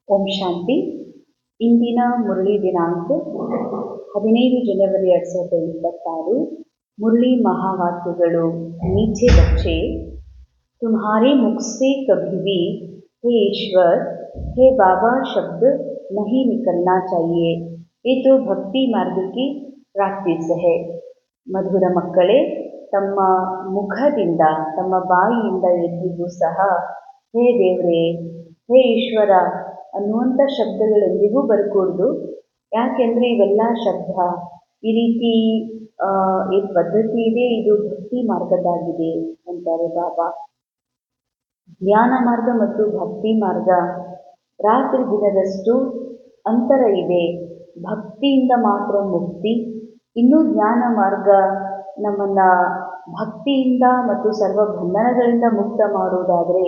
ಓಂ ಶಾಂತಿ. ಇಂದಿನ ಮುರಳಿ ದಿನಾಂಕ 15 ಜನವರಿ 2026. मुरली महावाक्यಗಳು. नीचे बच्चे, तुम्हारे मुख से कभी भी हे ईश्वर, हे बाबा शब्द नहीं निकलना चाहिए. ये तो ಭಕ್ತಿ ಮಾರ್ಗ की ಪ್ರಾಕ್ಟೀಸ್ है. ಮಧುರ ಮಕ್ಕಳೇ, ತಮ್ಮ ಮುಖದಿಂದ ತಮ್ಮ ಬಾಯಿಯಿಂದ ಎಂದಿಗೂ ಸಹ ಹೇ ದೇವರೇ, ಹೇ ಈಶ್ವರ ಅನ್ನುವಂಥ ಶಬ್ದಗಳೆಂದಿಗೂ ಬರಕೂಡ್ದು. ಯಾಕೆಂದರೆ ಇವೆಲ್ಲ ಶಬ್ದ ಈ ರೀತಿ ಏನು ಪದ್ಧತಿ ಇದೆ, ಇದು ಭಕ್ತಿ ಮಾರ್ಗದಾಗಿದೆ ಅಂತಾರೆ ಬಾಬಾ. ಜ್ಞಾನ ಮಾರ್ಗ ಮತ್ತು ಭಕ್ತಿ ಮಾರ್ಗ ರಾತ್ರಿ ದಿನದಷ್ಟು ಅಂತರ ಇದೆ. ಭಕ್ತಿಯಿಂದ ಮಾತ್ರ ಮುಕ್ತಿ. ಇನ್ನೂ ಜ್ಞಾನ ಮಾರ್ಗ ನಮ್ಮನ್ನು ಭಕ್ತಿಯಿಂದ ಮತ್ತು ಸರ್ವ ಬಂಧನಗಳಿಂದ ಮುಕ್ತ ಮಾಡುವುದಾದರೆ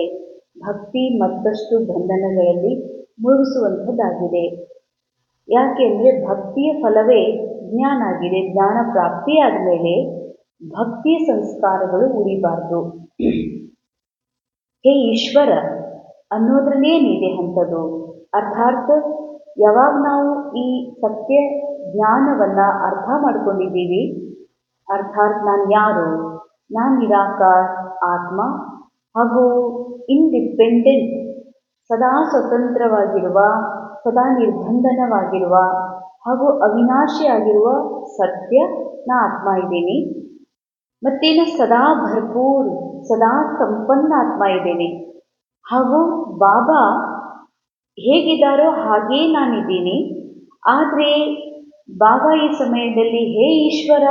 ಭಕ್ತಿ ಮತ್ತಷ್ಟು ಬಂಧನಗಳಲ್ಲಿ ಮುಳುಗಿಸುವಂಥದ್ದಾಗಿದೆ. ಯಾಕೆಂದರೆ ಭಕ್ತಿಯ ಫಲವೇ ಜ್ಞಾನ ಆಗಿದೆ. ಜ್ಞಾನ ಪ್ರಾಪ್ತಿಯಾದ ಮೇಲೆ ಭಕ್ತಿಯ ಸಂಸ್ಕಾರಗಳು ಉಳಿಬಾರ್ದು. ಹೇ ಈಶ್ವರ ಅನ್ನೋದ್ರಲ್ಲೇನಿದೆ ಅಂಥದ್ದು. ಅರ್ಥಾತ್ ಯಾವಾಗ ನಾವು ಈ ಸತ್ಯ ಜ್ಞಾನವನ್ನು ಅರ್ಥ ಮಾಡ್ಕೊಂಡಿದ್ದೀವಿ, ಅರ್ಥಾತ್ ನಾನು ಯಾರು, ನಾನು ನಿರಾಕಾರ ಆತ್ಮ ಹಾಗೂ ಇಂಡಿಪೆಂಡೆಂಟ್, ಸದಾ ಸ್ವತಂತ್ರವಾಗಿರುವ, ಸದಾ ನಿರ್ಬಂಧನವಾಗಿರುವ ಹಾಗೂ ಅವಿನಾಶಿಯಾಗಿರುವ ಸತ್ಯ ನಾ ಆತ್ಮ ಇದ್ದೀನಿ. ಮತ್ತೇನು ಸದಾ ಭರ್ಪೂರ್, ಸದಾ ಸಂಪನ್ನ ಆತ್ಮ ಇದ್ದೇನೆ. ಹಾಗೂ ಬಾಬಾ ಹೇಗಿದ್ದಾರೋ ಹಾಗೇ ನಾನಿದ್ದೀನಿ. ಆದರೆ ಬಾಬಾ ಈ ಸಮಯದಲ್ಲಿ ಹೇ ಈಶ್ವರ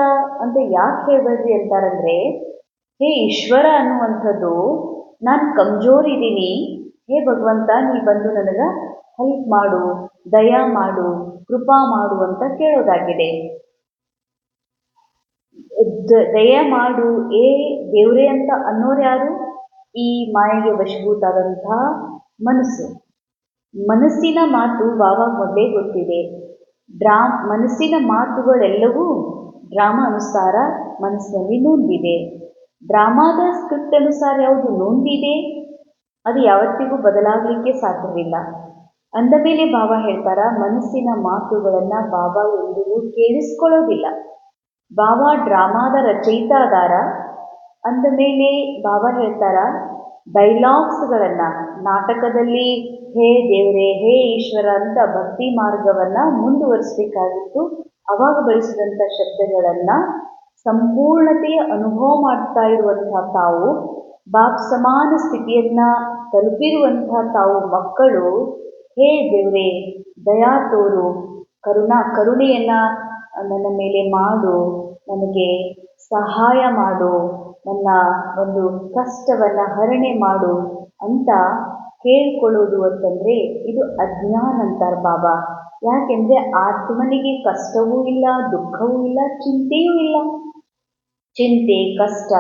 ಅಂತ ಯಾಕೆ ಹೇಳ್ಬೇಡ್ರಿ ಅಂತಾರಂದರೆ, ಹೇ ಈಶ್ವರ ಅನ್ನುವಂಥದ್ದು ನಾನು ಕಮ್ಜೋರ್ ಇದ್ದೀನಿ, ಹೇ ಭಗವಂತ ನೀ ಬಂದು ನನಗೆ ಹೆಲ್ಪ್ ಮಾಡು, ದಯಾ ಮಾಡು, ಕೃಪಾ ಮಾಡು ಅಂತ ಕೇಳೋದಾಗಿದೆ. ದಯ ಮಾಡು ಏ ದೇವ್ರೇ ಅಂತ ಅನ್ನೋರು ಯಾರು? ಈ ಮಾಯೆಗೆ ವಶಭೂತಾದಂಥ ಮನಸ್ಸು. ಮನಸ್ಸಿನ ಮಾತು ಬಾಬಾ ಮೊದಲೇ ಗೊತ್ತಿದೆ. ಮನಸ್ಸಿನ ಮಾತುಗಳೆಲ್ಲವೂ ಡ್ರಾಮಾ ಅನುಸಾರ ಮನಸ್ಸಿನಲ್ಲಿ ನೊಂದಿದೆ. ಡ್ರಾಮಾದ ಸ್ಕ್ರಿಪ್ಟ್ ಅನುಸಾರ ಯಾವುದು ನೊಂದಿದೆ ಅದು ಯಾವತ್ತಿಗೂ ಬದಲಾಗಲಿಕ್ಕೆ ಸಾಧ್ಯವಿಲ್ಲ. ಅಂದ ಮೇಲೆ ಬಾಬಾ ಹೇಳ್ತಾರ, ಮನಸ್ಸಿನ ಮಾತುಗಳನ್ನು ಬಾಬಾ ಎಂದಿಗೂ ಕೇಳಿಸ್ಕೊಳ್ಳೋದಿಲ್ಲ. ಬಾಬಾ ಡ್ರಾಮಾದ ರಚಯಿತ ಅದಾರ. ಅಂದ ಮೇಲೆ ಬಾಬಾ ಹೇಳ್ತಾರ, ಡೈಲಾಗ್ಸ್ಗಳನ್ನು ನಾಟಕದಲ್ಲಿ ಹೇ ದೇವರೇ, ಹೇ ಈಶ್ವರ ಅಂತ ಭಕ್ತಿ ಮಾರ್ಗವನ್ನು ಮುಂದುವರಿಸಬೇಕಾಗಿತ್ತು. ಅವಾಗ ಬಳಸಿದಂಥ ಶಬ್ದಗಳನ್ನು ಸಂಪೂರ್ಣತೆಯ ಅನುಭವ ಮಾಡ್ತಾ ಇರುವಂಥ ತಾವು, ಬಾಪ್ ಸಮಾನ ಸ್ಥಿತಿಯನ್ನು ತಲುಪಿರುವಂಥ ತಾವು ಮಕ್ಕಳು, ಹೇ ದೇವರೇ ದಯಾ ತೋರು, ಕರುಣೆಯನ್ನು ನನ್ನ ಮೇಲೆ ಮಾಡು, ನನಗೆ ಸಹಾಯ ಮಾಡು, ನನ್ನ ಒಂದು ಕಷ್ಟವನ್ನು ಹರಣೆ ಮಾಡು ಅಂತ ಕೇಳ್ಕೊಳ್ಳೋದು ಅಂತಂದರೆ ಇದು ಅಜ್ಞಾನ ಅಂತಾರೆ ಬಾಬಾ. ಯಾಕೆಂದರೆ ಆತ್ಮನಿಗೆ ಕಷ್ಟವೂ ಇಲ್ಲ, ದುಃಖವೂ ಇಲ್ಲ, ಚಿಂತೆಯೂ ಇಲ್ಲ. ಚಿಂತೆ ಕಷ್ಟ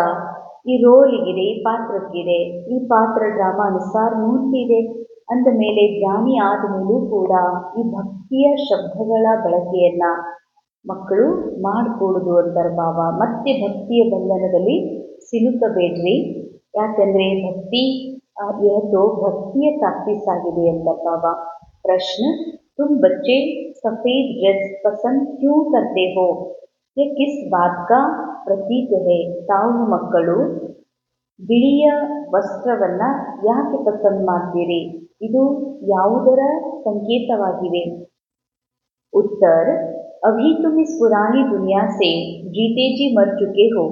ಈ ರೋಲಿಗಿದೆ, ಈ ಪಾತ್ರಕ್ಕಿದೆ. ಈ ಪಾತ್ರ ಡ್ರಾಮಾ ಅನುಸಾರ ನೂಂತಿದೆ. ಅಂದ ಮೇಲೆ ಜ್ಞಾನಿ ಆದ ಮೇಲೂ ಕೂಡ ಈ ಭಕ್ತಿಯ ಶಬ್ದಗಳ ಬಳಕೆಯನ್ನು ಮಕ್ಕಳು ಮಾಡಿಕೊಡುದು ಅಂತಾರೆ ಬಾಬಾ. ಮತ್ತೆ ಭಕ್ತಿಯ ಬಂಧನದಲ್ಲಿ ಸಿಲುಕಬೇಡ್ರಿ. ಯಾಕಂದರೆ ಭಕ್ತಿ ಇವತ್ತು ಭಕ್ತಿಯ ಪ್ರಾಕ್ಟೀಸ್ ಆಗಿದೆ ಅಂತಾರೆ ಬಾಬಾ. ಪ್ರಶ್ನೆ, तुम बच्चे सफ़ेद ड्रेस पसंद क्यों करते हो? ये किस बात का प्रतीक है? ತಾವು ಮಕ್ಕಳು ಬಿಳಿಯ ವಸ್ತ್ರವನ್ನು ಯಾಕೆ ಪಸಂದ್ ಮಾಡ್ತೀರಿ? ಇದು ಯಾವುದರ ಸಂಕೇತವಾಗಿವೆ? उत्तर, अभी तुम इस पुरानी दुनिया से जीते जी मर चुके हो,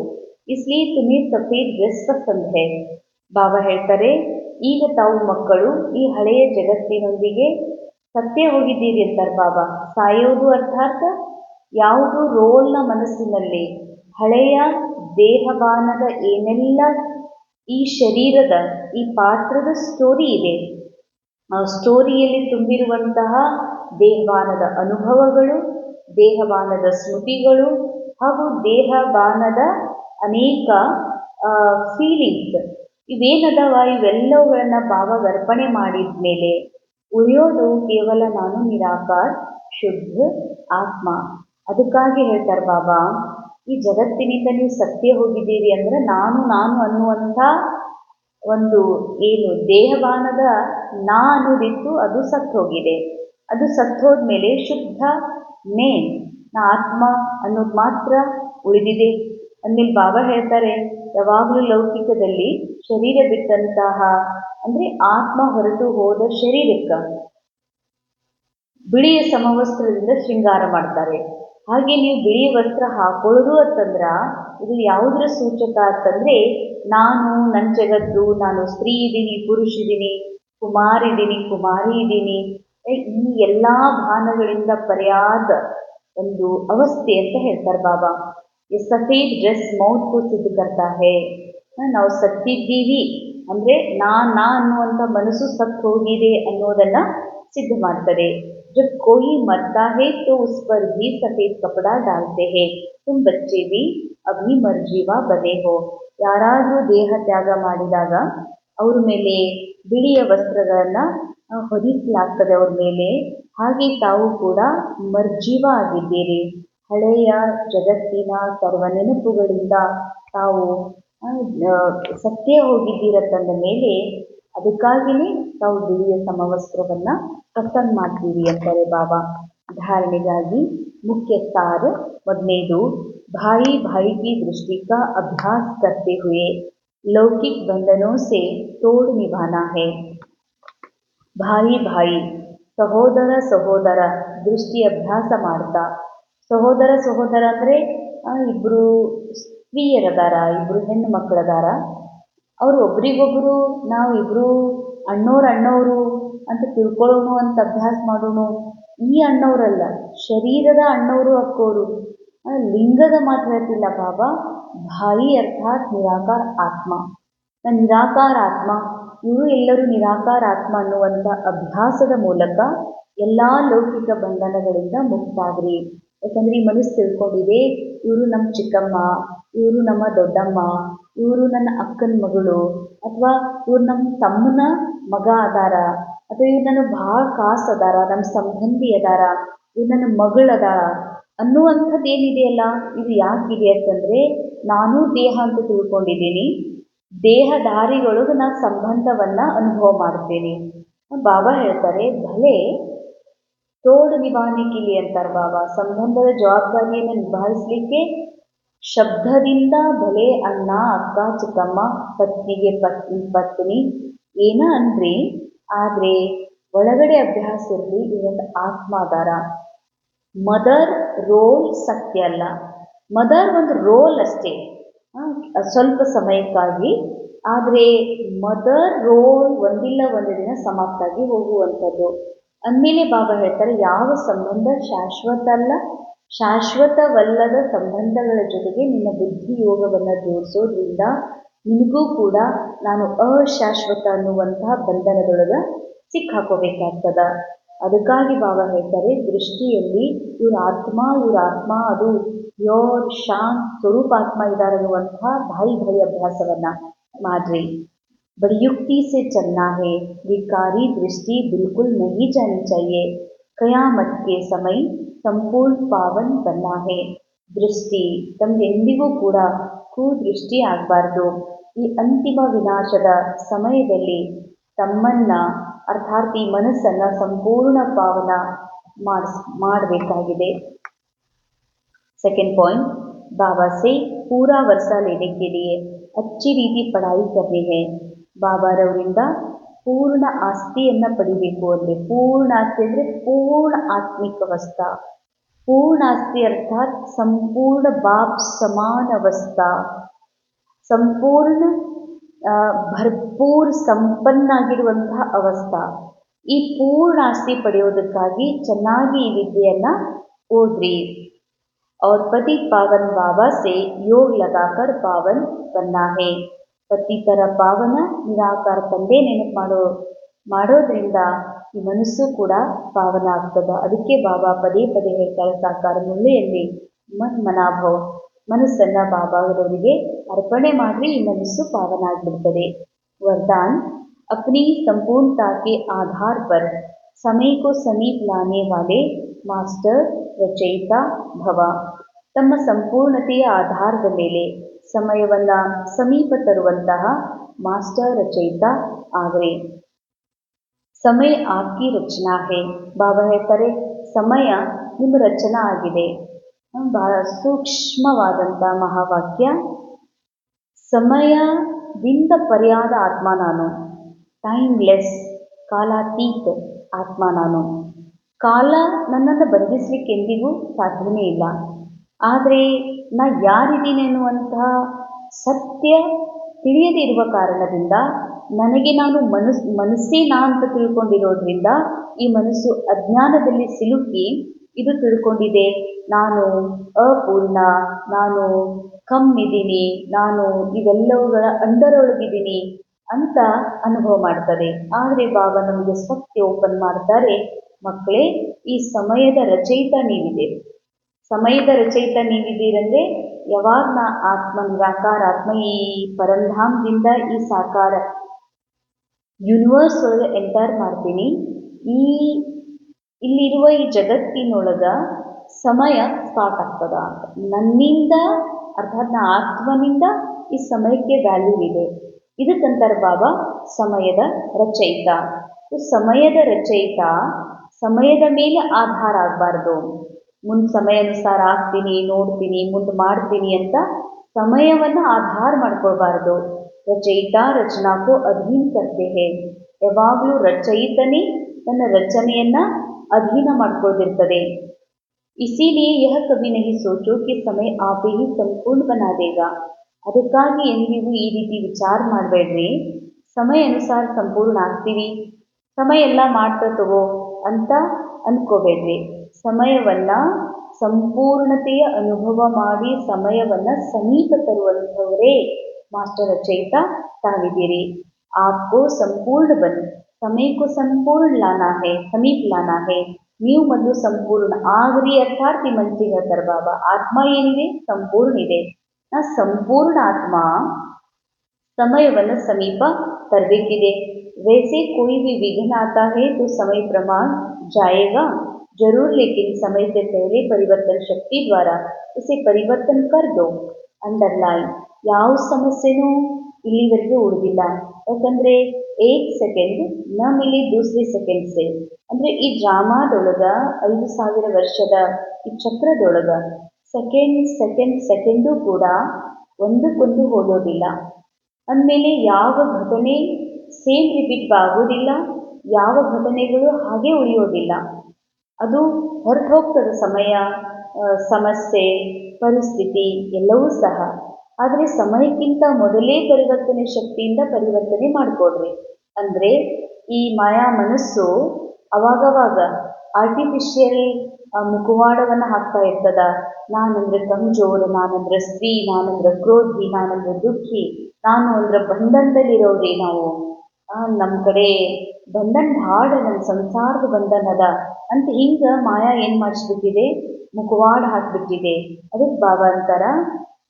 इसलिए तुम्हें सफ़ेद ड्रेस पसंद है. ಬಾಬಾ ಹೇಳ್ತಾರೆ, ಈಗ ತಾವು ಮಕ್ಕಳು ಈ ಹಳೆಯ ಜಗತ್ತಿನೊಂದಿಗೆ ಸತ್ತೇ ಹೋಗಿದ್ದೀರಿ ಅಂತಾರೆ ಬಾಬಾ. ಸಾಯೋದು ಅರ್ಥಾತ್ ಯಾವುದು ರೋಲ್ನ ಮನಸ್ಸಿನಲ್ಲಿ ಹಳೆಯ ದೇಹಬಾನದ ಏನೆಲ್ಲ ಈ ಶರೀರದ ಈ ಪಾತ್ರದ ಸ್ಟೋರಿ ಇದೆ, ಆ ಸ್ಟೋರಿಯಲ್ಲಿ ತುಂಬಿರುವಂತಹ ದೇಹಬಾನದ ಅನುಭವಗಳು, ದೇಹಬಾನದ ಸ್ಮೃತಿಗಳು ಹಾಗೂ ದೇಹಬಾನದ ಅನೇಕ ಫೀಲಿಂಗ್ಸ್ ಇವೇನದವ, ಇವೆಲ್ಲವುಗಳನ್ನು ಬಾಬಾ ಅರ್ಪಣೆ ಮಾಡಿದ ಮೇಲೆ ಉಳಿಯೋದು ಕೇವಲ ನಾನು ನಿರಾಕಾರ ಶುದ್ಧ ಆತ್ಮ. ಅದಕ್ಕಾಗಿ ಹೇಳ್ತಾರೆ ಬಾಬಾ, ಈ ಜಗತ್ತಿನಿಂದ ನೀವು ಸತ್ಯ ಹೋಗಿದ್ದೀರಿ ಅಂದರೆ ನಾನು ಅನ್ನುವಂಥ ಒಂದು ಏನು ದೇಹವಾನದ ನಾ ಅನ್ನೋದಿತ್ತು ಅದು ಸತ್ತೋಗಿದೆ. ಅದು ಸತ್ತೋದ್ಮೇಲೆ ಶುದ್ಧ ನೇಮ್ ನಾ ಆತ್ಮ ಅನ್ನೋದು ಮಾತ್ರ ಉಳಿದಿದೆ. ಅಂದ್ಮೇಲೆ ಬಾಬಾ ಹೇಳ್ತಾರೆ, ಯಾವಾಗಲೂ ಲೌಕಿಕದಲ್ಲಿ ಶರೀರ ಬಿಟ್ಟಂತಹ ಅಂದರೆ ಆತ್ಮ ಹೊರಟು ಹೋದ ಶರೀರಕ್ಕೆ ಬಿಳಿಯ ಸಮವಸ್ತ್ರದಿಂದ ಶೃಂಗಾರ ಮಾಡ್ತಾರೆ. ಹಾಗೆ ನೀವು ಬಿಳಿ ವಸ್ತ್ರ ಹಾಕೊಳ್ಳೋದು ಅಂತಂದ್ರ ಇದು ಯಾವುದರ ಸೂಚಕ ಅಂತಂದ್ರೆ ನಾನು ನನ್ನ ಜಗತ್ತು, ನಾನು ಸ್ತ್ರೀ ಇದ್ದೀನಿ, ಪುರುಷ ಇದ್ದೀನಿ, ಕುಮಾರ್ ಇದ್ದೀನಿ, ಕುಮಾರಿ ಇದ್ದೀನಿ, ಈ ಎಲ್ಲ ಭಾನಗಳಿಂದ ಪರ್ಯಾದ ಒಂದು ಅವಸ್ಥೆ ಅಂತ ಹೇಳ್ತಾರೆ ಬಾಬಾ. ಈ ಸಫೇದ್ ಡ್ರೆಸ್ ಮೌತ್ ಕೋ ಸಿದ್ಧ ಕರ್ತಾ ಹೇ. ನಾವು ಸತ್ತಿದ್ದೀವಿ ಅಂದ್ರೆ ನಾ ಅನ್ನುವಂಥ ಮನಸ್ಸು ಸತ್ತು ಹೋಗಿದೆ ಅನ್ನೋದನ್ನ ಸಿದ್ಧ ಮಾಡ್ತದೆ. जब कोई मरता है तो उस पर भी सफेद कपड़ा डालते हैं, तुम बच्चे भी अभी मर्जीवा बने हो. ಯಾರಾದರೂ ದೇಹ ತ್ಯಾಗ ಮಾಡಿದಾಗ ಅವ್ರ ಮೇಲೆ ಬಿಳಿಯ ವಸ್ತ್ರಗಳನ್ನ ಹೊದಿಸಲಾಗ್ತದೆ ಅವ್ರ ಮೇಲೆ. ಹಾಗೆ ತಾವು ಕೂಡ ಮರ್ಜೀವ ಆಗಿದ್ದೀರಿ. ಹಳೆಯ ಜಗತ್ತಿನ ಸರ್ವ ನೆನಪುಗಳಿಂದ ತಾವು ಸತ್ಯ ಹೋಗಿದ್ದೀರತ್ತಂದ ಮೇಲೆ ಅದಕ್ಕಾಗಿಯೇ ತಾವು ಬಿಳಿಯ ಸಮವಸ್ತ್ರವನ್ನ ಪಸಂದ್ ಮಾಡ್ತೀವಿ ಅಂತಾರೆ ಬಾಬಾ. ಧಾರಣೆಗಾಗಿ ಮುಖ್ಯ ಸಾರ ಮೊದಲನೇದು, भाई भाई की दृष्टि का अभ्यास करते हुए लौकिक बंधनों से तोड़ निभाना है. भाई भाई ಸಹೋದರ ಸಹೋದರ ದೃಷ್ಟಿ ಅಭ್ಯಾಸ ಮಾಡ್ತಾ, ಸಹೋದರ ಸಹೋದರ ಅಂದರೆ ಇಬ್ಬರು ಸ್ತ್ರೀಯರದಾರ, ಇಬ್ಬರು ಹೆಣ್ಣು ಮಕ್ಕಳದಾರ, ಅವರು ಒಬ್ರಿಗೊಬ್ರು ನಾವು ಇಬ್ಬರು ಅಣ್ಣವರು ಅಂತ ತಿಳ್ಕೊಳ್ಳೋನು ಅಂತ ಅಭ್ಯಾಸ ಮಾಡೋನು. ಈ ಅಣ್ಣವರಲ್ಲ, ಶರೀರದ ಅಣ್ಣವರು ಅಕ್ಕೋರು, ಲಿಂಗದ ಮಾತು ಹೇಳ್ತಿಲ್ಲ ಬಾಬಾ. ಭಾಯಿ ಅರ್ಥಾತ್ ನಿರಾಕಾರ ಆತ್ಮ, ನಿರಾಕಾರ ಆತ್ಮ, ಇವರು ಎಲ್ಲರೂ ನಿರಾಕಾರ ಆತ್ಮ ಅನ್ನುವಂಥ ಅಭ್ಯಾಸದ ಮೂಲಕ ಎಲ್ಲ ಲೌಕಿಕ ಬಂಧನಗಳಿಂದ ಮುಕ್ತಾಗ್ರಿ. ಯಾಕಂದ್ರೆ ಈ ಮನಸ್ಸು ತಿಳ್ಕೊಂಡಿದೆ, ಇವರು ನಮ್ಮ ಚಿಕ್ಕಮ್ಮ, ಇವರು ನಮ್ಮ ದೊಡ್ಡಮ್ಮ, ಇವರು ನನ್ನ ಅಕ್ಕನ ಮಗಳು, ಅಥವಾ ಇವ್ರು ನಮ್ಮ ತಮ್ಮನ ಮಗ ಅದಾರ, ಅಥವಾ ಇವ್ರು ನನ್ನ ಭಾಳ ಕಾಸು ಅದಾರ, ನಮ್ಮ ಸಂಬಂಧಿ ಅದಾರ, ಇವ್ರು ನನ್ನ ಮಗಳದಾರ ಅನ್ನುವಂಥದ್ದು ಏನಿದೆಯಲ್ಲ, ಇದು ಯಾಕಿದೆ ಅಂತಂದರೆ ನಾನು ದೇಹ ಅಂತ ತಿಳ್ಕೊಂಡಿದ್ದೀನಿ, ದೇಹಧಾರಿಗಳೊಳಗೆ ನಾನು ಸಂಬಂಧವನ್ನು ಅನುಭವ ಮಾಡ್ತೇನೆ. ಬಾಬಾ ಹೇಳ್ತಾರೆ ಭಲೆ ತೋಡು ನಿಭಾನಿಕಿಲಿ ಅಂತಾರೆ ಬಾಬಾ. ಸಂಬಂಧದ ಜವಾಬ್ದಾರಿಯನ್ನು ನಿಭಾಯಿಸಲಿಕ್ಕೆ ಶಬ್ದದಿಂದ ಭಲೆ ಅಣ್ಣ, ಅಕ್ಕ, ಚಿಕ್ಕಮ್ಮ, ಪತ್ನಿಗೆ ಪತ್ನಿ ಏನ ಅನ್ರಿ, ಆದರೆ ಒಳಗಡೆ ಅಭ್ಯಾಸ ಇರಲಿ ಇವೊಂದು ಆತ್ಮ ಅದಾರ. ಮದರ್ ರೋಲ್ ಸತ್ಯ ಅಲ್ಲ, ಮದರ್ ಒಂದು ರೋಲ್ ಅಷ್ಟೇ, ಸ್ವಲ್ಪ ಸಮಯಕ್ಕಾಗಿ. ಆದರೆ ಮದರ್ ರೋಲ್ ಒಂದಿಲ್ಲ ಒಂದು ದಿನ ಸಮಾಪ್ತಾಗಿ ಹೋಗುವಂಥದ್ದು. ಅಂದಮೇಲೆ ಬಾಬಾ ಹೇಳ್ತಾರೆ ಯಾವ ಸಂಬಂಧ ಶಾಶ್ವತ ಅಲ್ಲ, ಶಾಶ್ವತವಲ್ಲದ ಸಂಬಂಧಗಳ ಜೊತೆಗೆ ನಿನ್ನ ಬುದ್ಧಿ ಯೋಗವನ್ನು ಜೋಡಿಸೋದ್ರಿಂದ ನಿನಗೂ ಕೂಡ ನಾನು ಅಶಾಶ್ವತ ಅನ್ನುವಂತಹ ಬಂಧನದೊಳಗೆ ಸಿಕ್ಕಾಕೋಬೇಕಾಗ್ತದ. ಅದಕ್ಕಾಗಿ ಬಾಬಾ ಹೇಳ್ತಾರೆ ದೃಷ್ಟಿಯಲ್ಲಿ ಇವ್ರ ಆತ್ಮ ಅದು ಪ್ಯೂರ್ ಶಾಂತ್ ಸ್ವರೂಪಾತ್ಮ ಇದ್ದಾರೆ ಅನ್ನುವಂತಹ ಭಾಯಿ ಅಭ್ಯಾಸವನ್ನ ಮಾಡ್ರಿ. बड़ी युक्ति से चलना है, विकारी दृष्टि बिल्कुल नहीं जानी चाहिए. कयामत के समय ಸಂಪೂರ್ಣ ಪಾವನ್ ಬನ್ನ ಹೇ. ದೃಷ್ಟಿ ತಮಗೆಂದಿಗೂ ಕೂಡ ಕುದೃಷ್ಟಿ ಆಗಬಾರ್ದು. ಈ ಅಂತಿಮ ವಿನಾಶದ ಸಮಯದಲ್ಲಿ ತಮ್ಮನ್ನ ಅರ್ಥಾತ್ ಈ ಮನಸ್ಸನ್ನು ಸಂಪೂರ್ಣ ಪಾವನ ಮಾಡಬೇಕಾಗಿದೆ. सेकंड पॉइंट, बाबा से पूरा वर्षा लेने के लिए अच्छी ರೀತಿ ಪढ़ाई करनी है. ಬಾಬಾರವರಿಂದ ಪೂರ್ಣ ಆಸ್ತಿಯನ್ನು ಪಡಿಬೇಕು ಅಂದರೆ, ಪೂರ್ಣ ಆಸ್ತಿ ಅಂದರೆ ಪೂರ್ಣ ಆತ್ಮಿಕ ಅವಸ್ಥಾ. ಪೂರ್ಣ ಆಸ್ತಿ ಅರ್ಥಾತ್ ಸಂಪೂರ್ಣ ಬಾಪ್ ಸಮಾನ ಅವಸ್ಥಾ, ಸಂಪೂರ್ಣ ಭರ್ಪೂರ್ ಸಂಪನ್ನಾಗಿರುವಂತಹ ಅವಸ್ಥಾ. ಈ ಪೂರ್ಣ ಆಸ್ತಿ ಪಡೆಯೋದಕ್ಕಾಗಿ ಚೆನ್ನಾಗಿ ಈ ವಿದ್ಯೆಯನ್ನು ಓದ್ರಿ. और पति पावन बाबा से योग लगाकर पावन बनना है. ಪತಿತರ ಪಾವನ ನಿರಾಕಾರ ತಂದೆ ನೆನಪು ಮಾಡೋದ್ರಿಂದ ಈ ಮನಸ್ಸು ಕೂಡ ಪಾವನ ಆಗ್ತದ. ಅದಕ್ಕೆ ಬಾಬಾ ಪದೇ ಪದೇ ಹೇಳ್ತಾರೆ ಸಾಕಾರ ಮುಳ್ಳೆಯಲ್ಲಿ ಮನಾಭವ, ಮನಸ್ಸನ್ನು ಬಾಬಾರವರಿಗೆ ಅರ್ಪಣೆ ಮಾಡಿ ಈ ಮನಸ್ಸು ಪಾವನ ಆಗಿಬಿಡ್ತದೆ. वरदान, अपनी संपूर्णता के आधार पर समय को समीप लाने वाले ಮಾಸ್ಟರ್ ರಚಯಿತ ಭವ. ತಮ್ಮ ಸಂಪೂರ್ಣತೆಯ ಆಧಾರದ ಮೇಲೆ ಸಮಯವನ್ನು ಸಮೀಪ ತರುವಂತಹ ಮಾಸ್ಟರ್ ರಚಯಿತ ಆಗ್ರಿ. ಸಮಯ ಆಪ್ಕಿ ರಚನಾ ಹೇ. ಬಾಬಾ ಹೇಳ್ತಾರೆ ಸಮಯ ನಿಮ್ಮ ರಚನಾ ಆಗಿದೆ. ಬಹಳ ಸೂಕ್ಷ್ಮವಾದಂಥ ಮಹಾವಾಕ್ಯ. ಸಮಯದಿಂದ ಪರ್ಯಾದ ಆತ್ಮ ನಾನು, ಟೈಮ್ಲೆಸ್, ಕಾಲಾತೀತ ಆತ್ಮ ನಾನು. ಕಾಲ ನನ್ನನ್ನು ಬಂಧಿಸಲಿಕ್ಕೆ ಎಂದಿಗೂ ಸಾಧ್ಯವೇ ಇಲ್ಲ. ಆದರೆ ನಾ ಯಾರಿದ್ದೀನಿ ಅನ್ನುವಂತಹ ಸತ್ಯ ತಿಳಿಯದೇ ಇರುವ ಕಾರಣದಿಂದ ನನಗೆ ನಾನು ಮನಸ್ಸೇ ನಾ ಅಂತ ತಿಳ್ಕೊಂಡಿರೋದ್ರಿಂದ ಈ ಮನಸ್ಸು ಅಜ್ಞಾನದಲ್ಲಿ ಸಿಲುಕಿ ಇದು ತಿಳ್ಕೊಂಡಿದೆ, ನಾನು ಅಪೂರ್ಣ, ನಾನು ಕಮ್ಮಿದ್ದೀನಿ, ನಾನು ಇವೆಲ್ಲವುಗಳ ಅಂಡರೊಳಗಿದ್ದೀನಿ ಅಂತ ಅನುಭವ ಮಾಡ್ತದೆ. ಆದರೆ ಬಾಬಾ ನಮಗೆ ಸತ್ಯ ಓಪನ್ ಮಾಡ್ತಾರೆ, ಮಕ್ಕಳೇ ಈ ಸಮಯದ ರಚಯಿತ ನೀವಿದೆ. ಸಮಯದ ರಚಯಿತ ನೀವಿದ್ದೀರಂದ್ರೆ ಯಾವಾಗ ನಾ ಆತ್ಮ ನಿರಾಕಾರ ಆತ್ಮ ಈ ಪರಂಧಾಮದಿಂದ ಈ ಸಾಕಾರ ಯೂನಿವರ್ಸ್ ಒಳಗೆ ಎಂಟರ್ ಮಾಡ್ತೀನಿ, ಇಲ್ಲಿರುವ ಈ ಜಗತ್ತಿನೊಳಗ ಸಮಯ ಸ್ಟಾರ್ಟ್ ಆಗ್ತದ. ನನ್ನಿಂದ ಅರ್ಥಾತ್ ನಾ ಆತ್ಮನಿಂದ ಈ ಸಮಯಕ್ಕೆ ವ್ಯಾಲ್ಯೂ ಇದೆ. ಇದಕ್ಕಂತಾರೆ ಬಾಬಾ ಸಮಯದ ರಚಯಿತ. ಸಮಯದ ರಚಯಿತ ಸಮಯದ ಮೇಲೆ ಆಧಾರ ಆಗಬಾರ್ದು. ಮುಂದೆ ಸಮಯ ಅನುಸಾರ ಆಗ್ತೀನಿ, ನೋಡ್ತೀನಿ, ಮುಂದೆ ಮಾಡ್ತೀನಿ ಅಂತ ಸಮಯವನ್ನು ಆಧಾರ ಮಾಡ್ಕೊಳ್ಬಾರ್ದು. ರಚಯಿತ ರಚನಾಕ್ಕೂ ಅಧೀನ ಕರ್ತೆ ಹೇ. ಯಾವಾಗಲೂ ರಚಯಿತನೇ ತನ್ನ ರಚನೆಯನ್ನ ಅಧೀನ ಮಾಡ್ಕೊಳ್ತಿರ್ತದೆ. ಇಸಿಲಿಯೇ ಯಹ ಕಭಿ ನಹಿ ಸೋಚೋ ಕಿ ಸಮಯ ಆಪೇ ಹಿ ಸಂಪೂರ್ಣ ಬನಾ ದೇಗಾ. ಅದಕ್ಕಾಗಿ ಎಂದಿಗೂ ಈ ರೀತಿ ವಿಚಾರ ಮಾಡಬೇಡ್ರಿ, ಸಮಯ ಅನುಸಾರ ಸಂಪೂರ್ಣ ಆಗ್ತೀವಿ, ಸಮಯ ಎಲ್ಲ ಮಾಡ್ತಾ ತಗೋ ಅಂತ ಅನ್ಕೋಬೇಡ್ರಿ. ಸಮಯವನ್ನ ಸಂಪೂರ್ಣತೆಯ ಅನುಭವ ಮಾಡಿ ಸಮಯವನ್ನ ಸಮೀಪ ತರುವಂಥವರೇ ಮಾಸ್ಟರ್ ರಚಯಿತ ತಾವಿದ್ದೀರಿ. आपको ಸಂಪೂರ್ಣ ಬನ್ ಸಮಯಕ್ಕೂ ಸಂಪೂರ್ಣ ಲಾನಾ ಹೇ, ಸಮೀಪ ಲಾನಾ ಹೇ. ನೀವು ಮೊದಲು ಸಂಪೂರ್ಣ ಆಗ್ರಿ ಅರ್ಥಾತ್ ಈ ಮನಸ್ಸಿಗೆ ಹೇಳ್ತಾರೆ ಬಾಬಾ. ಆತ್ಮ ಏನಿದೆ ಸಂಪೂರ್ಣ ಇದೆ. ನಾ ಸಂಪೂರ್ಣ ಆತ್ಮ ಸಮಯವನ್ನು ಸಮೀಪ ತರಬೇಕಿದೆ. वैसे कोई भी विघ्न आता है तो समय प्रमाण जाएगा जरूर, लेकिन समय से पहले परिवर्तन शक्ति द्वारा उसे परिवर्तन कर दो. ಅಂಡರ್ಲೈನ್. ಯಾವ ಸಮಸ್ಯೆನೂ ಇಲ್ಲಿವರೆಗೆ ಉಳಿದಿಲ್ಲ. ಯಾಕಂದ್ರೆ 1 ಸೆಕೆಂಡ್ ನ ಮಿಲಿ ದೂಸರಿ ಸೆಕೆಂಡ್ ಸೆ. ಅಂದ್ರೆ ಈ ಡ್ರಾಮಾದೊಳಗ 5000 ವರ್ಷದ ಈ ಚಕ್ರದೊಳಗ ಸೆಕೆಂಡು ಕೂಡ ಒಂದಕ್ಕೊಂದು ಹೋಗೋದಿಲ್ಲ. ಅಂದಮೇಲೆ ಯಾವ ಘಟನೆ ಸೇಮ್ ರಿಪೀಟ್ ಆಗೋದಿಲ್ಲ, ಯಾವ ಘಟನೆಗಳು ಹಾಗೆ ಉಳಿಯೋದಿಲ್ಲ. ಅದು ಹೊರಟು ಹೋಗ್ತದೆ ಸಮಯ, ಸಮಸ್ಯೆ, ಪರಿಸ್ಥಿತಿ ಎಲ್ಲವೂ ಸಹ. ಆದರೆ ಸಮಯಕ್ಕಿಂತ ಮೊದಲೇ ಪರಿವರ್ತನೆ ಶಕ್ತಿಯಿಂದ ಪರಿವರ್ತನೆ ಮಾಡಿಕೊಡ್ರಿ. ಅಂದರೆ ಈ ಮಾಯಾ ಮನಸ್ಸು ಅವಾಗವಾಗ ಆರ್ಟಿಫಿಷಿಯಲ್ ಮುಖವಾಡವನ್ನು ಹಾಕ್ತಾ ಇರ್ತದ. ನಾನಂದ್ರೆ ಕಮ್ಜೋರ್, ನಾನಂದ್ರೆ ಸ್ತ್ರೀ, ನಾನಂದ್ರೆ ಕ್ರೋಧಿ, ನಾನಂದ್ರೆ ದುಃಖಿ, ನಾನು ಅಂದ್ರೆ ಬಂಧನದಲ್ಲಿರೋರಿ. ನಾವು ನಮ್ಮ ಕಡೆ ಬಂಧನ ಭಾಳ, ನನ್ನ ಸಂಸಾರದ ಬಂಧನ ಅದ ಅಂತ ಹಿಂಗೆ ಮಾಯಾ ಏನು ಮಾಡಿಸ್ಬಿಟ್ಟಿದೆ, ಮುಖವಾಡ ಹಾಕ್ಬಿಟ್ಟಿದೆ. ಅದಕ್ಕೆ ಬಾಬಾ ಅಂತಾರ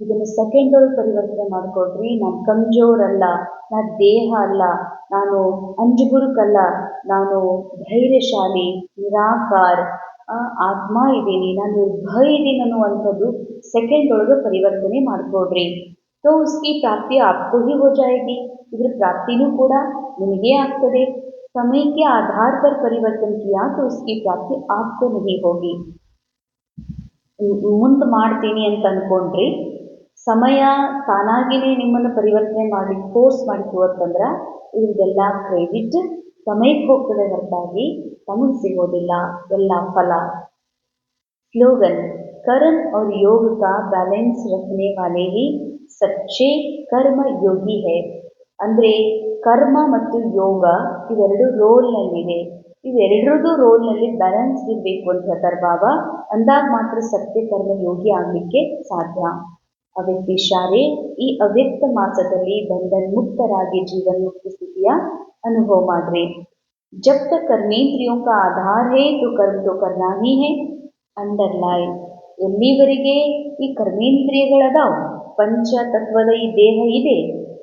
ಇದನ್ನು ಸೆಕೆಂಡೊಳಗೆ ಪರಿವರ್ತನೆ ಮಾಡಿಕೊಡ್ರಿ. ನಾನು ಕಮ್ಜೋರ್ ಅಲ್ಲ, ನಾನು ದೇಹ ಅಲ್ಲ, ನಾನು ಅಂಜುಬುರುಕಲ್ಲ, ನಾನು ಧೈರ್ಯಶಾಲಿ, ನಿರಾಕಾರ ಆತ್ಮ ಇದ್ದೀನಿ, ನಾನು ನಿರ್ಭಯ ಇದ್ದೀನಿ ಅನ್ನುವಂಥದ್ದು ಸೆಕೆಂಡ್ ಒಳಗೆ ಪರಿವರ್ತನೆ ಮಾಡಿಕೊಡ್ರಿ. तो उसकी प्राप्ति आपको ही हो जाएगी. इधर प्राप्तिनೂ ಕೂಡ ನಿಮಗೇ ಆಗ್ತದೆ. समय के आधार पर परिवर्तन किया तो उसकी प्राप्ति आपको नहीं होगी. ಮುಂದೆ ಮಾಡ್ತೀನಿ ಅಂತ ಅಂದ್ಕೊಂಡ್ರಿ, ಸಮಯ ತಾನಾಗಿಯೇ ನಿಮ್ಮನ್ನು ಪರಿವರ್ತನೆ ಮಾಡಿ ಫೋರ್ಸ್ ಮಾಡಿತು ಅಂತಂದ್ರೆ ಇವ್ರದೆಲ್ಲ ಕ್ರೆಡಿಟ್ ಸಮಯಕ್ಕೆ ಹೋಗ್ತದೆ ಹೊರತಾಗಿ ತಮಗೆ ಸಿಗೋದಿಲ್ಲ ಎಲ್ಲ ಫಲ. ಸ್ಲೋಗನ್ कर्म और योग का बैलेंस रखने वाले ही सच्चे कर्म योगी है. ಅಂದರೆ ಕರ್ಮ ಮತ್ತು ಯೋಗ ಇವೆರಡು ರೋಲ್ನಲ್ಲಿದೆ. ಇವೆರಡರದ್ದು ರೋಲ್ನಲ್ಲಿ ಬ್ಯಾಲೆನ್ಸ್ ಇರಬೇಕು ಅಂತ ಹೇಳ್ತಾರೆ ಬಾಬಾ. ಅಂದಾಗ ಮಾತ್ರ ಸತ್ಯ ಕರ್ಮ ಯೋಗಿ ಆಗಲಿಕ್ಕೆ ಸಾಧ್ಯ. ಅವ್ಯಕ್ತ ಇಶಾರೆ ಈ ಅವ್ಯಕ್ತ ಮಾಸದಲ್ಲಿ ಬಂಧನ ಮುಕ್ತರಾಗಿ ಜೀವನ್ಮುಕ್ತಿ ಸ್ಥಿತಿಯ ಅನುಭವ ಮಾಡ್ರಿ. जब तक कर्मेंद्रियों का आधार है तो कर्म तो करना ही है. ಅಂಡರ್ಲೈನ್. ಎಲ್ಲಿವರೆಗೆ ಈ ಕರ್ಮೇಂದ್ರಿಯಗಳದಾವ, ಪಂಚತತ್ವದ ಈ ದೇಹ ಇದೆ,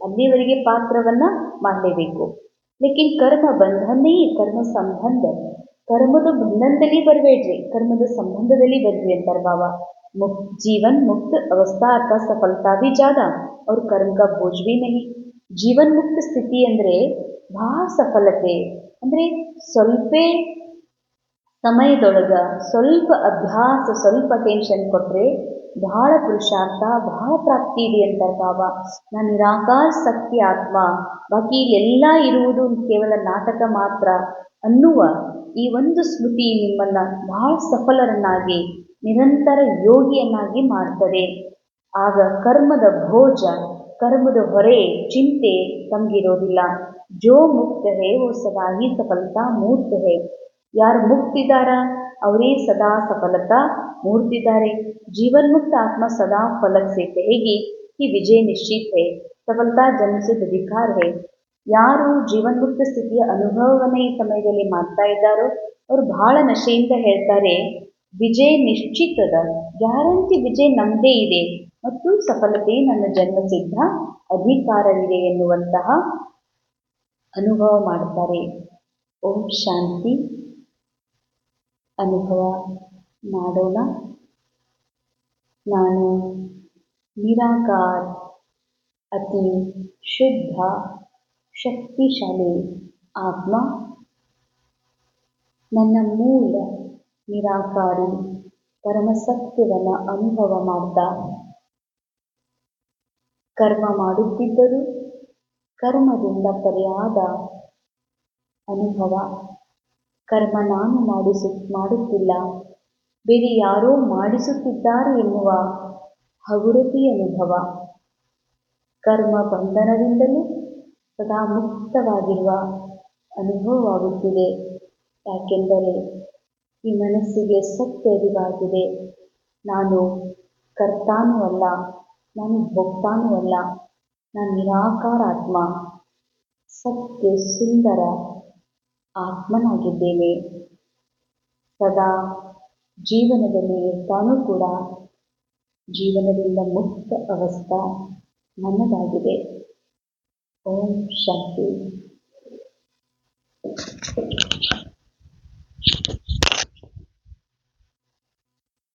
ಅಲ್ಲಿವರೆಗೆ ಪಾತ್ರವನ್ನ ಮಾಡಲೇಬೇಕು. ಲೇಕಿನ್ ಕರ್ಮ ಬಂಧನೇ ಕರ್ಮ ಸಂಬಂಧ. ಕರ್ಮದ ಬಂಧನದಲ್ಲಿ ಬರಬೇಡ್ರಿ, ಕರ್ಮದ ಸಂಬಂಧದಲ್ಲಿ ಬರ್ರಿ ಅಂತಾರೆ ಬಾಬಾ. जीवन मुक्त अवस्था अर्थात सफलता भी ज़्यादा और कर्म का बोझ भी नहीं. ಜೀವನ್ಮುಕ್ತ ಸ್ಥಿತಿ ಅಂದರೆ ಬಹಳ ಸಫಲತೆ. ಅಂದರೆ ಸ್ವಲ್ಪ ಸಮಯದೊಳಗ ಸ್ವಲ್ಪ ಅಭ್ಯಾಸ, ಸ್ವಲ್ಪ ಟೆನ್ಷನ್ ಕೊಟ್ಟರೆ ಬಹಳ ಪುರುಷಾರ್ಥ, ಬಹಳ ಪ್ರಾಪ್ತಿ ಇದೆ ಅಂತಾರೆ ಬಾಬಾ. ನಾನು ನಿರಾಕಾರ ಶಕ್ತಿ ಆತ್ಮ, ಬಾಕಿ ಇಲ್ಲೆಲ್ಲ ಇರುವುದು ಕೇವಲ ನಾಟಕ ಮಾತ್ರ ಅನ್ನುವ ಈ ಒಂದು ಸ್ಮೃತಿ ನಿಮ್ಮನ್ನ ಬಹಳ ಸಫಲರನ್ನಾಗಿ, ನಿರಂತರ ಯೋಗಿಯನ್ನಾಗಿ ಮಾಡ್ತದೆ. ಆಗ ಕರ್ಮದ ಭೋಜ, ಕರ್ಮದ ಹೊರೆ, ಚಿಂತೆ ತಮಗಿರೋದಿಲ್ಲ. ಜೋ ಮುಕ್ತ ಹೇ ಓ ಸದಾ ಹಿ ಸಫಲತಾ ಮೂರ್ತ ಹೇ. ಯಾರು ಮುಕ್ತಿದಾರ ಅವರೇ ಸದಾ ಸಫಲತಾ ಮೂರ್ತಿದ್ದಾರೆ. जीवन मुक्त आत्मा सदा फलक से कहेगी कि विजय निश्चित है, सफलता जन्म से अधिकार है. ಯಾರು ಜೀವನ್ಮುಕ್ತ ಸ್ಥಿತಿಯ ಅನುಭವವನ್ನೇ ಈ ಸಮಯದಲ್ಲಿ ಮಾಡ್ತಾ ಇದ್ದಾರೋ ಅವರು ಬಹಳ ನಶೆಯಿಂದ ಹೇಳ್ತಾರೆ, ವಿಜಯ ನಿಶ್ಚಿತದ, ಗ್ಯಾರಂಟಿ ವಿಜಯ ನಮ್ಮದೇ ಇದೆ ಮತ್ತು ಸಫಲತೆ ನನ್ನ ಜನ್ಮಸಿದ್ಧ ಅಧಿಕಾರವಿದೆ ಎನ್ನುವಂತಹ ಅನುಭವ ಮಾಡ್ತಾರೆ. ಓಂ ಶಾಂತಿ. ಅನುಭವ ಮಾಡೋಣ. ನಾನು ನಿರಾಕಾರ, ಅತಿ ಶುದ್ಧ, ಶಕ್ತಿಶಾಲಿ ಆತ್ಮ. ನನ್ನ ಮೂಲ ನಿರಾಕಾರಿ ಪರಮಸತ್ಯವನ್ನು ಅನುಭವ ಮಾಡ್ತಾ ಕರ್ಮ ಮಾಡುತ್ತಿದ್ದರೂ ಕರ್ಮದಿಂದ ಪರ್ಯಾದ ಅನುಭವ. ಕರ್ಮ ನಾನು ಮಾಡುತ್ತಿಲ್ಲ, ಬೇರೆ ಯಾರೋ ಮಾಡಿಸುತ್ತಿದ್ದಾರೆ ಎನ್ನುವ ಹಗುರತಿ ಅನುಭವ. ಕರ್ಮ ಬಂಧನದಿಂದಲೂ ಸದಾ ಮುಕ್ತವಾಗಿರುವ ಅನುಭವವಾಗುತ್ತಿದೆ. ಯಾಕೆಂದರೆ ಈ ಮನಸ್ಸಿಗೆ ಸತ್ಯ ಅರಿವಾಗಿದೆ, ನಾನು ಕರ್ತಾನೂ ಅಲ್ಲ, ನಾನು ಭೋಕ್ತಾನೂ ಅಲ್ಲ, ನಾನು ನಿರಾಕಾರ ಆತ್ಮ, ಸತ್ಯ ಸುಂದರ ಆತ್ಮನಾಗಿದ್ದೇನೆ. ಸದಾ ಜೀವನದಲ್ಲಿ ಇರ್ತಾನೂ ಕೂಡ ಜೀವನದಿಂದ ಮುಕ್ತ ಅವಸ್ಥಾ ನನ್ನದಾಗಿದೆ. ಓಂ ಶಾಂತಿ.